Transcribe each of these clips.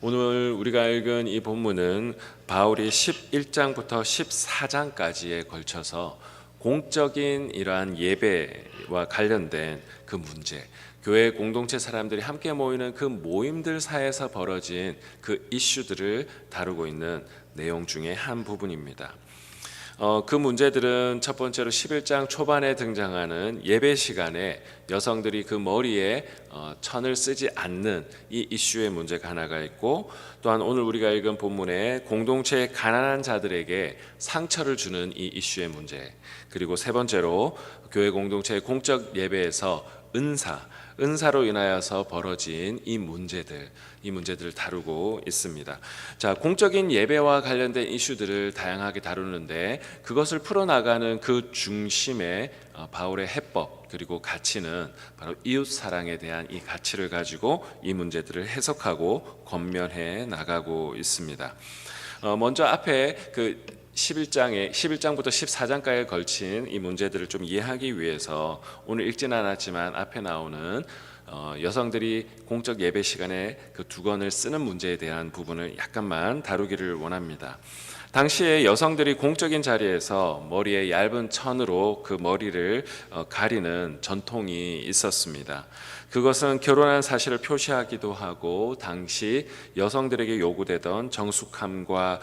오늘 우리가 읽은 이 본문은 바울이 11장부터 14장까지에 걸쳐서 공적인 이러한 예배와 관련된 그 문제, 교회 공동체 사람들이 함께 모이는 그 모임들 사이에서 벌어진 그 이슈들을 다루고 있는 내용 중에 한 부분입니다. 그 문제들은 첫 번째로 11장 초반에 등장하는 예배 시간에 여성들이 그 머리에 천을 쓰지 않는 이 이슈의 문제가 하나가 있고, 또한 오늘 우리가 읽은 본문에 공동체의 가난한 자들에게 상처를 주는 이 이슈의 문제, 그리고 세 번째로 교회 공동체의 공적 예배에서 은사로 인하여서 벌어진 이 문제들을 다루고 있습니다. 자, 공적인 예배와 관련된 이슈들을 다양하게 다루는데 그것을 풀어나가는 그 중심에 바울의 해법 그리고 가치는 바로 이웃 사랑에 대한 이 가치를 가지고 이 문제들을 해석하고 권면해 나가고 있습니다. 먼저 앞에 그 11장부터 14장까지에 걸친 이 문제들을 좀 이해하기 위해서 오늘 읽지는 않았지만 앞에 나오는 여성들이 공적 예배 시간에 그 두건을 쓰는 문제에 대한 부분을 약간만 다루기를 원합니다. 당시에 여성들이 공적인 자리에서 머리에 얇은 천으로 그 머리를 가리는 전통이 있었습니다. 그것은 결혼한 사실을 표시하기도 하고 당시 여성들에게 요구되던 정숙함과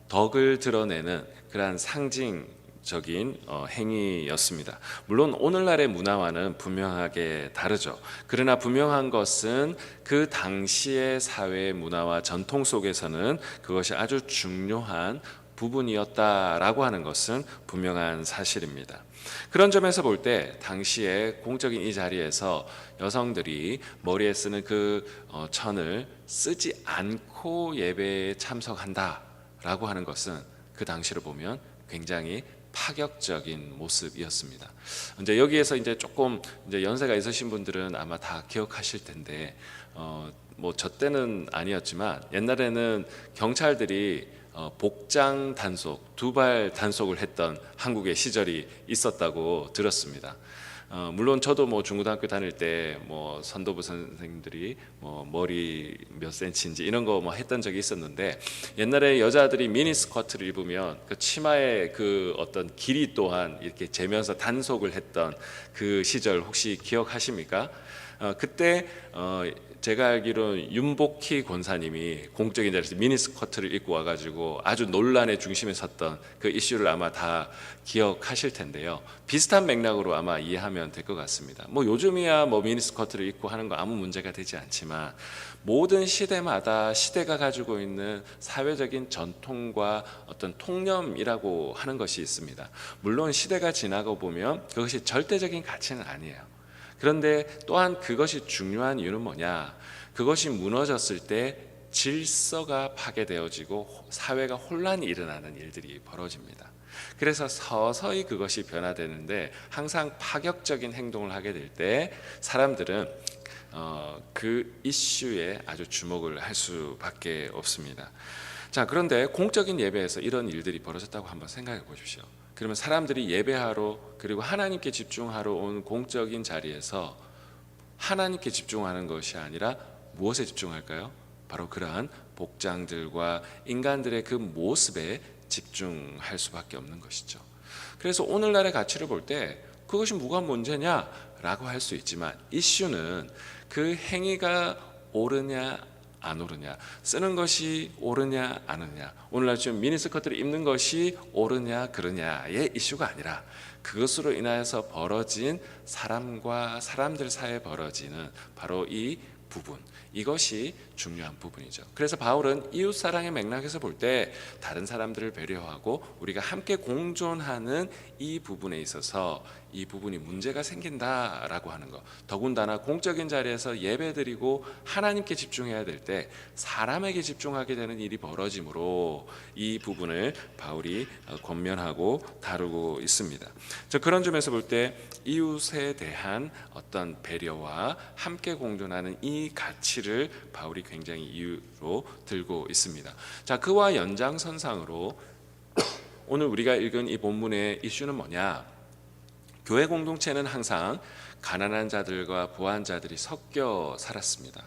덕을 드러내는 그러한 상징적인 행위였습니다. 물론 오늘날의 문화와는 분명하게 다르죠. 그러나 분명한 것은 그 당시의 사회의 문화와 전통 속에서는 그것이 아주 중요한 부분이었다라고 하는 것은 분명한 사실입니다. 그런 점에서 볼 때 당시에 공적인 이 자리에서 여성들이 머리에 쓰는 그 천을 쓰지 않고 예배에 참석한다 라고 하는 것은 그 당시로 보면 굉장히 파격적인 모습이었습니다. 이제 여기에서 이제 조금 이제 연세가 있으신 분들은 아마 다 기억하실 텐데, 뭐 저 때는 아니었지만 옛날에는 경찰들이 복장 단속, 두발 단속을 했던 한국의 시절이 있었다고 들었습니다. 물론 저도 뭐 중고등학교 다닐 때 뭐 선도부 선생님들이 뭐 머리 몇 센치인지 이런 거 뭐 했던 적이 있었는데, 옛날에 여자들이 미니스커트를 입으면 그 치마의 그 어떤 길이 또한 이렇게 재면서 단속을 했던 그 시절 혹시 기억하십니까? 그때 제가 알기로는 윤복희 권사님이 공적인 자리에서 미니스커트를 입고 와가지고 아주 논란의 중심에 섰던 그 이슈를 아마 다 기억하실 텐데요. 비슷한 맥락으로 아마 이해하면 될 것 같습니다. 뭐 요즘이야 뭐 미니스커트를 입고 하는 거 아무 문제가 되지 않지만, 모든 시대마다 시대가 가지고 있는 사회적인 전통과 어떤 통념이라고 하는 것이 있습니다. 물론 시대가 지나고 보면 그것이 절대적인 가치는 아니에요. 그런데 또한 그것이 중요한 이유는 뭐냐? 그것이 무너졌을 때 질서가 파괴되어지고 사회가 혼란이 일어나는 일들이 벌어집니다. 그래서 서서히 그것이 변화되는데, 항상 파격적인 행동을 하게 될 때 사람들은 그 이슈에 아주 주목을 할 수밖에 없습니다. 자, 그런데 공적인 예배에서 이런 일들이 벌어졌다고 한번 생각해 보십시오. 그러면 사람들이 예배하러 그리고 하나님께 집중하러 온 공적인 자리에서 하나님께 집중하는 것이 아니라 무엇에 집중할까요? 바로 그러한 복장들과 인간들의 그 모습에 집중할 수밖에 없는 것이죠. 그래서 오늘날의 가치를 볼 때 그것이 뭐가 문제냐라고 할 수 있지만, 이슈는 그 행위가 옳으냐 안 옳으냐, 쓰는 것이 옳으냐 안 옳으냐, 오늘날 지금 미니스커트를 입는 것이 옳으냐 그러냐의 이슈가 아니라 그것으로 인하여서 벌어진 사람과 사람들 사이에 벌어지는 바로 이 부분, 이것이 중요한 부분이죠. 그래서 바울은 이웃사랑의 맥락에서 볼 때 다른 사람들을 배려하고 우리가 함께 공존하는 이 부분에 있어서 이 부분이 문제가 생긴다라고 하는 것, 더군다나 공적인 자리에서 예배드리고 하나님께 집중해야 될 때 사람에게 집중하게 되는 일이 벌어지므로 이 부분을 바울이 권면하고 다루고 있습니다. 그런 점에서 볼 때 이웃에 대한 어떤 배려와 함께 공존하는 이 가치를 바울이 굉장히 이유로 들고 있습니다. 자, 그와 연장선상으로 오늘 우리가 읽은 이 본문의 이슈는 뭐냐? 교회 공동체는 항상 가난한 자들과 부한 자들이 섞여 살았습니다.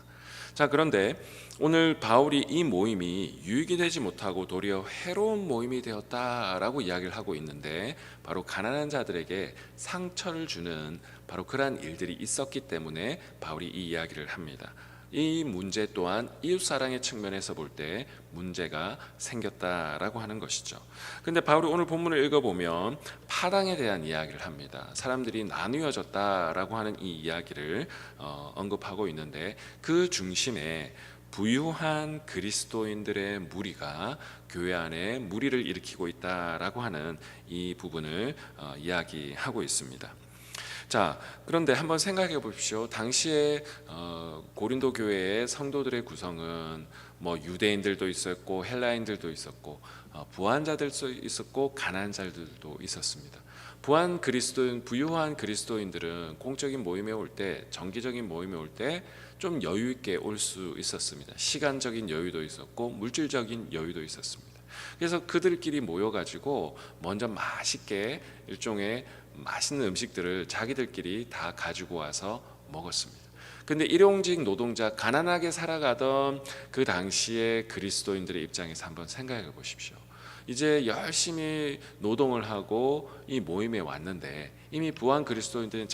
자, 그런데 오늘 바울이 이 모임이 유익이 되지 못하고 도리어 해로운 모임이 되었다라고 이야기를 하고 있는데, 바로 가난한 자들에게 상처를 주는 바로 그러한 일들이 있었기 때문에 바울이 이 이야기를 합니다. 이 문제 또한 이웃사랑의 측면에서 볼 때 문제가 생겼다라고 하는 것이죠. 근데 바울이 오늘 본문을 읽어보면 파당에 대한 이야기를 합니다. 사람들이 나누어졌다라고 하는 이 이야기를 언급하고 있는데, 그 중심에 부유한 그리스도인들의 무리가 교회 안에 무리를 일으키고 있다라고 하는 이 부분을 이야기하고 있습니다. 자, 그런데 한번 생각해 보십시오. 당시에 고린도 교회의 성도들의 구성은 뭐 유대인들도 있었고 헬라인들도 있었고 부한자들도 있었고 가난한 자들도 있었습니다. 부유한 그리스도인들은 공적인 모임에 올 때, 정기적인 모임에 올 때 좀 여유 있게 올 수 있었습니다. 시간적인 여유도 있었고 물질적인 여유도 있었습니다. 그래서 그들끼리 모여가지고 먼저 맛있게 일종의 맛있는 음식들을 자기들끼리 다 가지고 와서 먹었습니다. 근데 일용직 노동자, 가난하게 살아가던 그 당시의 그리스도인들의 입장에서 한번 생각해 보십시오. 이제 열심히 노동을 하고 이 모임에 왔는데, 이미 부한 그리스도인들은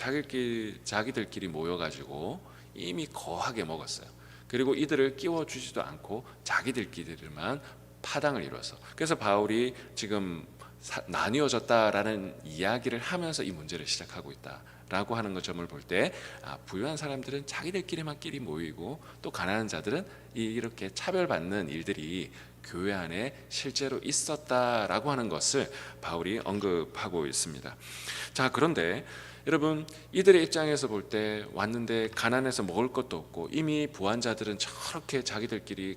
자기들끼리 모여가지고 이미 거하게 먹었어요. 그리고 이들을 끼워주지도 않고 자기들끼리만 파당을 이뤄서, 그래서 바울이 지금 나뉘어졌다라는 이야기를 하면서 이 문제를 시작하고 있다라고 하는 점을 볼 때, 부유한 사람들은 자기들끼리만끼리 모이고 또 가난한 자들은 이렇게 차별받는 일들이 교회 안에 실제로 있었다라고 하는 것을 바울이 언급하고 있습니다. 자, 그런데 여러분, 이들의 입장에서 볼 때 왔는데 가난해서 먹을 것도 없고 이미 부한 자들은 저렇게 자기들끼리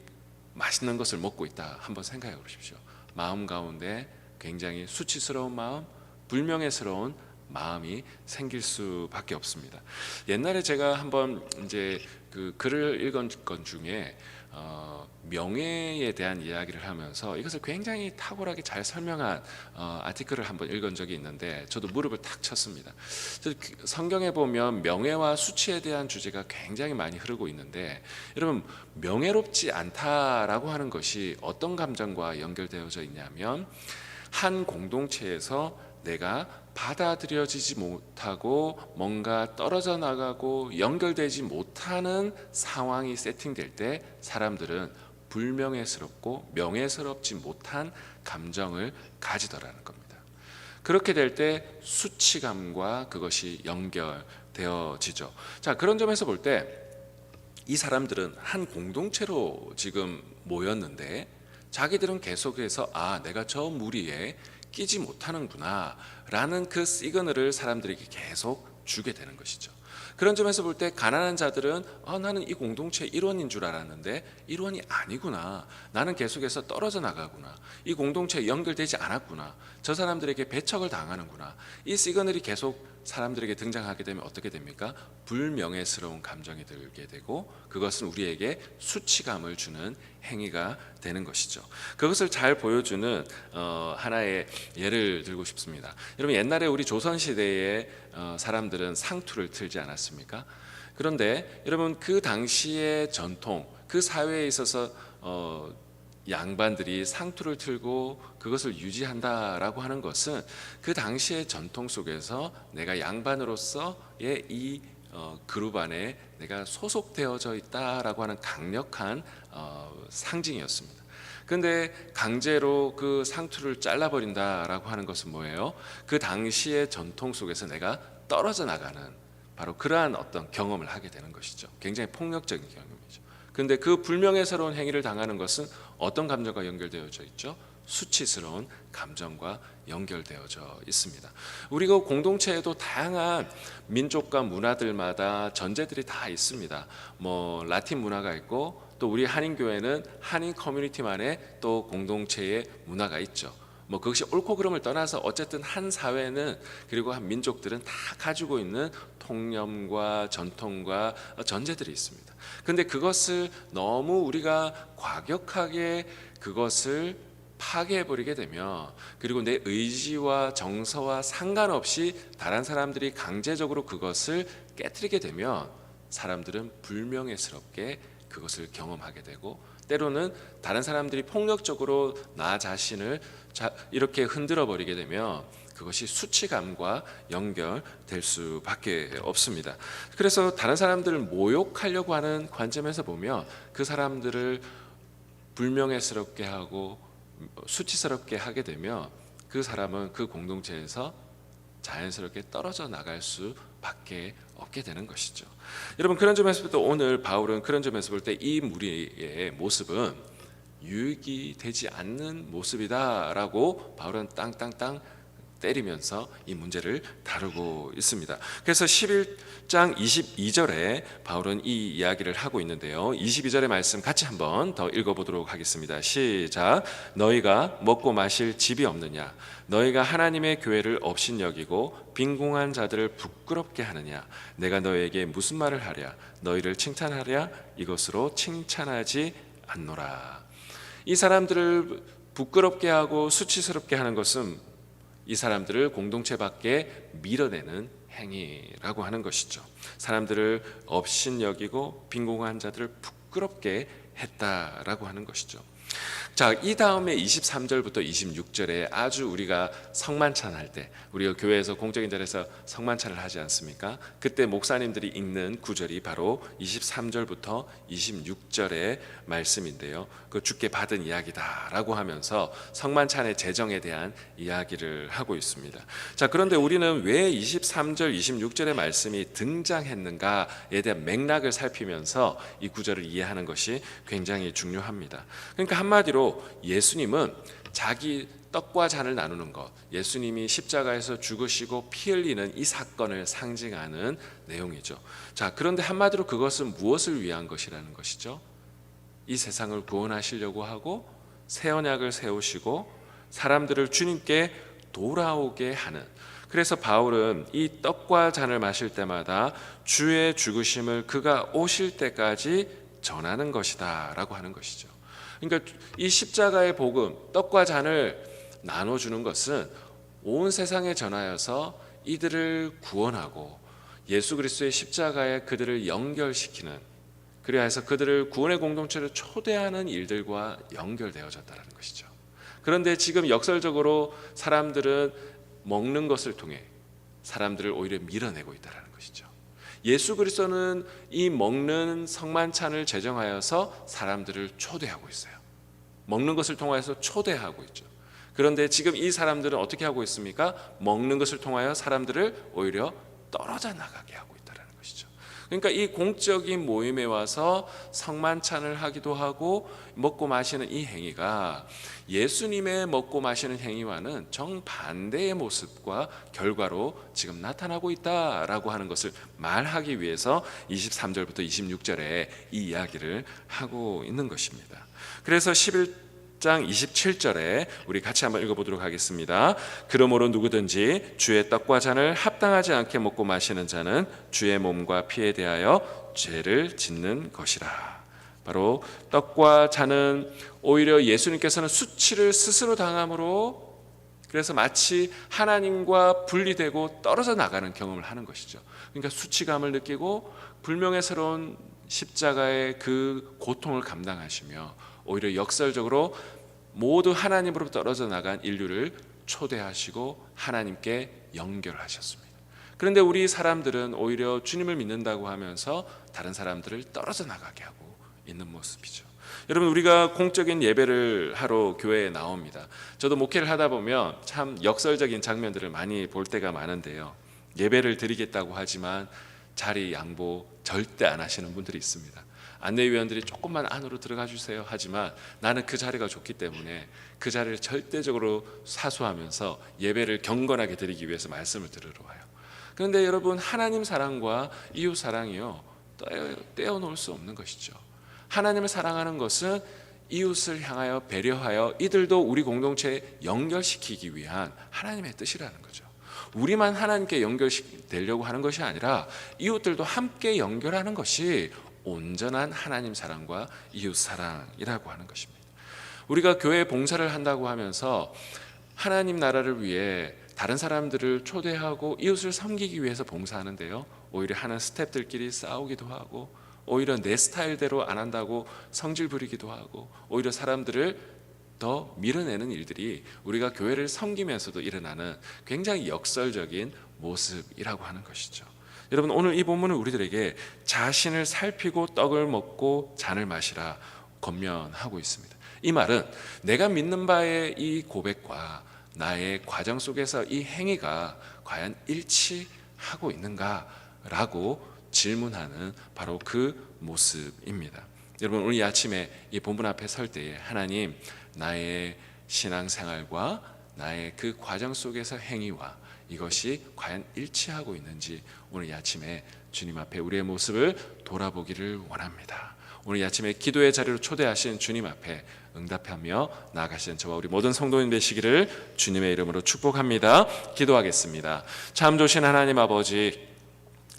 맛있는 것을 먹고 있다. 한번 생각해 보십시오. 마음 가운데 굉장히 수치스러운 마음, 불명예스러운 마음이 생길 수밖에 없습니다. 옛날에 제가 한번 이제 그 글을 읽은 것 중에 명예에 대한 이야기를 하면서 이것을 굉장히 탁월하게 잘 설명한 아티클을 한번 읽은 적이 있는데, 저도 무릎을 탁 쳤습니다. 성경에 보면 명예와 수치에 대한 주제가 굉장히 많이 흐르고 있는데, 여러분, 명예롭지 않다라고 하는 것이 어떤 감정과 연결되어져 있냐면, 한 공동체에서 내가 받아들여지지 못하고 뭔가 떨어져 나가고 연결되지 못하는 상황이 세팅될 때 사람들은 불명예스럽고 명예스럽지 못한 감정을 가지더라는 겁니다. 그렇게 될 때 수치감과 그것이 연결되어지죠. 자, 그런 점에서 볼 때 이 사람들은 한 공동체로 지금 모였는데, 자기들은 계속해서 내가 저 무리에 끼지 못하는구나 라는 그 시그널을 사람들에게 계속 주게 되는 것이죠. 그런 점에서 볼 때 가난한 자들은 나는 이 공동체의 일원인 줄 알았는데 일원이 아니구나, 나는 계속해서 떨어져 나가구나, 이 공동체에 연결되지 않았구나, 저 사람들에게 배척을 당하는구나, 이 시그널이 계속 사람들에게 등장하게 되면 어떻게 됩니까? 불명예스러운 감정이 들게 되고, 그것은 우리에게 수치감을 주는 행위가 되는 것이죠. 그것을 잘 보여주는 하나의 예를 들고 싶습니다. 여러분, 옛날에 우리 조선시대의 사람들은 상투를 틀지 않았습니까? 그런데 여러분, 그 당시의 전통, 그 사회에 있어서 양반들이 상투를 틀고 그것을 유지한다라고 하는 것은 그 당시의 전통 속에서 내가 양반으로서의 이 그룹 안에 내가 소속되어져 있다라고 하는 강력한 상징이었습니다. 그런데 강제로 그 상투를 잘라버린다라고 하는 것은 뭐예요? 그 당시의 전통 속에서 내가 떨어져 나가는 바로 그러한 어떤 경험을 하게 되는 것이죠. 굉장히 폭력적인 경험이죠. 그런데 그 불명예스러운 행위를 당하는 것은 어떤 감정과 연결되어져 있죠? 수치스러운 감정과 연결되어져 있습니다. 우리가 공동체에도 다양한 민족과 문화들마다 전제들이 다 있습니다. 뭐 라틴 문화가 있고, 또 우리 한인교회는 한인 커뮤니티만의 또 공동체의 문화가 있죠. 뭐 그것이 옳고 그름을 떠나서 어쨌든 한 사회는, 그리고 한 민족들은 다 가지고 있는 통념과 전통과 전제들이 있습니다. 그런데 그것을 너무 우리가 과격하게 그것을 파괴해버리게 되면, 그리고 내 의지와 정서와 상관없이 다른 사람들이 강제적으로 그것을 깨트리게 되면 사람들은 불명예스럽게 그것을 경험하게 되고, 때로는 다른 사람들이 폭력적으로 나 자신을 이렇게 흔들어 버리게 되면 그것이 수치감과 연결될 수밖에 없습니다. 그래서 다른 사람들을 모욕하려고 하는 관점에서 보면 그 사람들을 불명예스럽게 하고 수치스럽게 하게 되면 그 사람은 그 공동체에서 자연스럽게 떨어져 나갈 수밖에 없게 되는 것이죠. 여러분, 그런 점에서 또 오늘 바울은 그런 점에서 볼 때 이 무리의 모습은 유익이 되지 않는 모습이다라고 바울은 땅땅땅 때리면서 이 문제를 다루고 있습니다. 그래서 11장 22절에 바울은 이 이야기를 하고 있는데요. 22절의 말씀 같이 한번 더 읽어보도록 하겠습니다. 시작. 너희가 먹고 마실 집이 없느냐? 너희가 하나님의 교회를 업신여기고 빈궁한 자들을 부끄럽게 하느냐? 내가 너희에게 무슨 말을 하랴? 너희를 칭찬하랴? 이것으로 칭찬하지 않노라. 이 사람들을 부끄럽게 하고 수치스럽게 하는 것은 이 사람들을 공동체 밖에 밀어내는 행위라고 하는 것이죠. 사람들을 업신여기고 빈궁한 자들을 부끄럽게 했다라고 하는 것이죠. 자, 이 다음에 23절부터 26절에 아주 우리가 성만찬할 때, 우리가 교회에서 공적인 자리에서 성만찬을 하지 않습니까? 그때 목사님들이 읽는 구절이 바로 23절부터 26절의 말씀인데요. 그 주께 받은 이야기다라고 하면서 성만찬의 제정에 대한 이야기를 하고 있습니다. 자, 그런데 우리는 왜 23절, 26절의 말씀이 등장했는가에 대한 맥락을 살피면서 이 구절을 이해하는 것이 굉장히 중요합니다. 그러니까 한마디로 예수님은 자기 떡과 잔을 나누는 것, 예수님이 십자가에서 죽으시고 피 흘리는 이 사건을 상징하는 내용이죠. 자, 그런데 한마디로 그것은 무엇을 위한 것이라는 것이죠? 이 세상을 구원하시려고 하고 새 언약을 세우시고 사람들을 주님께 돌아오게 하는, 그래서 바울은 이 떡과 잔을 마실 때마다 주의 죽으심을 그가 오실 때까지 전하는 것이다 라고 하는 것이죠. 그러니까 이 십자가의 복음, 떡과 잔을 나눠주는 것은 온 세상에 전하여서 이들을 구원하고 예수 그리스도의 십자가에 그들을 연결시키는, 그래서 그들을 구원의 공동체로 초대하는 일들과 연결되어졌다는 것이죠. 그런데 지금 역설적으로 사람들은 먹는 것을 통해 사람들을 오히려 밀어내고 있다는 것이죠. 예수 그리스도는 이 먹는 성만찬을 제정하여서 사람들을 초대하고 있어요. 먹는 것을 통하여서 초대하고 있죠. 그런데 지금 이 사람들은 어떻게 하고 있습니까? 먹는 것을 통하여 사람들을 오히려 떨어져 나가게 하고 있다는 것이죠. 그러니까 이 공적인 모임에 와서 성만찬을 하기도 하고 먹고 마시는 이 행위가 예수님의 먹고 마시는 행위와는 정반대의 모습과 결과로 지금 나타나고 있다라고 하는 것을 말하기 위해서 23절부터 26절에 이 이야기를 하고 있는 것입니다. 그래서 11장 27절에 우리 같이 한번 읽어보도록 하겠습니다. 그러므로 누구든지 주의 떡과 잔을 합당하지 않게 먹고 마시는 자는 주의 몸과 피에 대하여 죄를 짓는 것이라. 바로 떡과 잔은 오히려 예수님께서는 수치를 스스로 당함으로, 그래서 마치 하나님과 분리되고 떨어져 나가는 경험을 하는 것이죠. 그러니까 수치감을 느끼고 불명예스러운 십자가의 그 고통을 감당하시며 오히려 역설적으로 모두 하나님으로부터 떨어져 나간 인류를 초대하시고 하나님께 연결하셨습니다. 그런데 우리 사람들은 오히려 주님을 믿는다고 하면서 다른 사람들을 떨어져 나가게 하고 있는 모습이죠. 여러분, 우리가 공적인 예배를 하러 교회에 나옵니다. 저도 목회를 하다 보면 참 역설적인 장면들을 많이 볼 때가 많은데요. 예배를 드리겠다고 하지만 자리 양보 절대 안 하시는 분들이 있습니다. 안내위원들이 조금만 안으로 들어가 주세요 하지만 나는 그 자리가 좋기 때문에 그 자리를 절대적으로 사수하면서 예배를 경건하게 드리기 위해서 말씀을 들으러 와요. 그런데 여러분, 하나님 사랑과 이웃 사랑이요, 떼어놓을 수 없는 것이죠. 하나님을 사랑하는 것은 이웃을 향하여 배려하여 이들도 우리 공동체에 연결시키기 위한 하나님의 뜻이라는 거죠. 우리만 하나님께 연결되려고 하는 것이 아니라 이웃들도 함께 연결하는 것이 온전한 하나님 사랑과 이웃 사랑이라고 하는 것입니다. 우리가 교회 봉사를 한다고 하면서 하나님 나라를 위해 다른 사람들을 초대하고 이웃을 섬기기 위해서 봉사하는데요, 오히려 하는 스태프들끼리 싸우기도 하고 오히려 내 스타일대로 안 한다고 성질 부리기도 하고 오히려 사람들을 더 밀어내는 일들이 우리가 교회를 섬기면서도 일어나는 굉장히 역설적인 모습이라고 하는 것이죠. 여러분, 오늘 이 본문은 우리들에게 자신을 살피고 떡을 먹고 잔을 마시라 권면하고 있습니다. 이 말은 내가 믿는 바의 이 고백과 나의 과정 속에서 이 행위가 과연 일치하고 있는가라고 질문하는 바로 그 모습입니다. 여러분, 오늘 이 아침에 이 본문 앞에 설 때에 하나님, 나의 신앙생활과 나의 그 과정 속에서 행위와 이것이 과연 일치하고 있는지 오늘 이 아침에 주님 앞에 우리의 모습을 돌아보기를 원합니다. 오늘 이 아침에 기도의 자리로 초대하신 주님 앞에 응답하며 나아가시는 저와 우리 모든 성도님 되시기를 주님의 이름으로 축복합니다. 기도하겠습니다. 참 좋으신 하나님 아버지,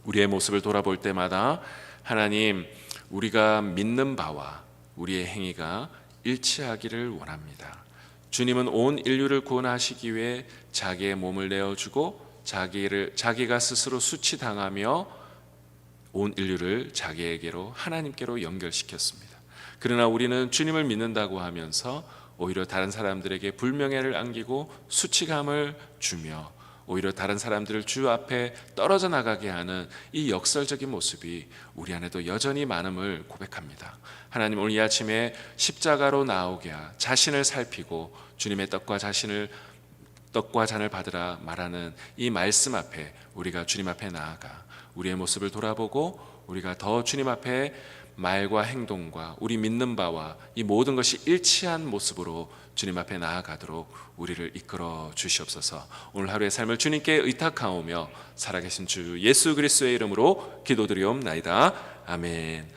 우리의 모습을 돌아볼 때마다 하나님, 우리가 믿는 바와 우리의 행위가 일치하기를 원합니다. 주님은 온 인류를 구원하시기 위해 자기의 몸을 내어주고 자기가 스스로 수치당하며 온 인류를 자기에게로 하나님께로 연결시켰습니다. 그러나 우리는 주님을 믿는다고 하면서 오히려 다른 사람들에게 불명예를 안기고 수치감을 주며 오히려 다른 사람들을 주 앞에 떨어져 나가게 하는 이 역설적인 모습이 우리 안에도 여전히 많음을 고백합니다. 하나님, 오늘 이 아침에 십자가로 나오게 자신을 살피고 주님의 떡과 잔을 받으라 말하는 이 말씀 앞에 우리가 주님 앞에 나아가 우리의 모습을 돌아보고 우리가 더 주님 앞에 말과 행동과 우리 믿는 바와 이 모든 것이 일치한 모습으로 주님 앞에 나아가도록 우리를 이끌어 주시옵소서. 오늘 하루의 삶을 주님께 의탁하오며 살아계신 주 예수 그리스도의 이름으로 기도드리옵나이다. 아멘.